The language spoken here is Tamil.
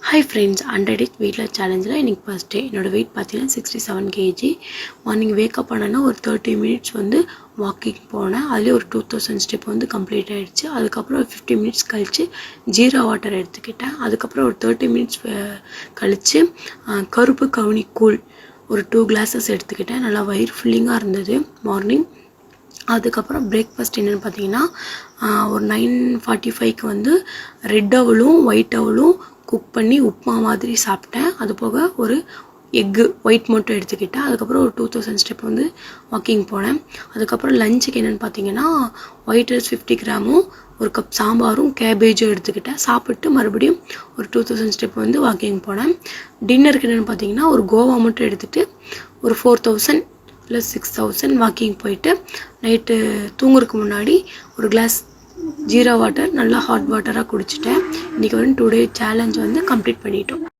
Hi friends, 100 days weight loss challenge இன்னைக்கு ஃபர்ஸ்ட் டே. என்னோட weight பார்த்தீங்கன்னா 67 kg. மார்னிங் வேக்கப் பண்ணனா ஒரு 30 மினிட்ஸ் வாக்கிங் போனேன். அதுலேயே ஒரு 2000 ஸ்டெப் கம்ப்ளீட் ஆகிடுச்சு. அதுக்கப்புறம் ஒரு 50 மினிட்ஸ் கழித்து ஜீரா வாட்டர் எடுத்துக்கிட்டேன். அதுக்கப்புறம் ஒரு 30 மினிட்ஸ் கழித்து கருப்பு கவுனி கூழ் ஒரு 2 கிளாஸஸ் எடுத்துக்கிட்டேன். நல்லா வயிறு ஃபுல்லிங்காக இருந்தது மார்னிங். அதுக்கப்புறம் பிரேக்ஃபாஸ்ட் என்னென்னு பார்த்தீங்கன்னா ஒரு 9:45க்கு ரெட் அவலும் ஒயிட் அவலும் குக் பண்ணி உப்புமா மாதிரி சாப்பிட்டேன். அது போக ஒரு எக்கு ஒயிட் மட்டும் எடுத்துக்கிட்டேன். அதுக்கப்புறம் ஒரு 2000 ஸ்டெப் வாக்கிங் போனேன். அதுக்கப்புறம் லஞ்சுக்கு என்னென்னு பார்த்தீங்கன்னா ஒயிட் ரைஸ் 50 கிராமும் ஒரு கப் சாம்பாரும் கேபேஜும் எடுத்துக்கிட்டேன். சாப்பிட்டு மறுபடியும் ஒரு 2000 ஸ்டெப் வாக்கிங் போனேன். டின்னருக்கு என்னென்னு பார்த்தீங்கன்னா ஒரு கோவா மட்டும் எடுத்துகிட்டு ஒரு 4000 + 6000 வாக்கிங் போயிட்டு நைட்டு தூங்குறதுக்கு முன்னாடி ஒரு கிளாஸ் ஜீரா வாட்டர் நல்லா ஹாட் வாட்டராக குடிச்சிட்டேன். இன்றைக்கி 2 டே சேலஞ்ச் கம்ப்ளீட் பண்ணிட்டோம்.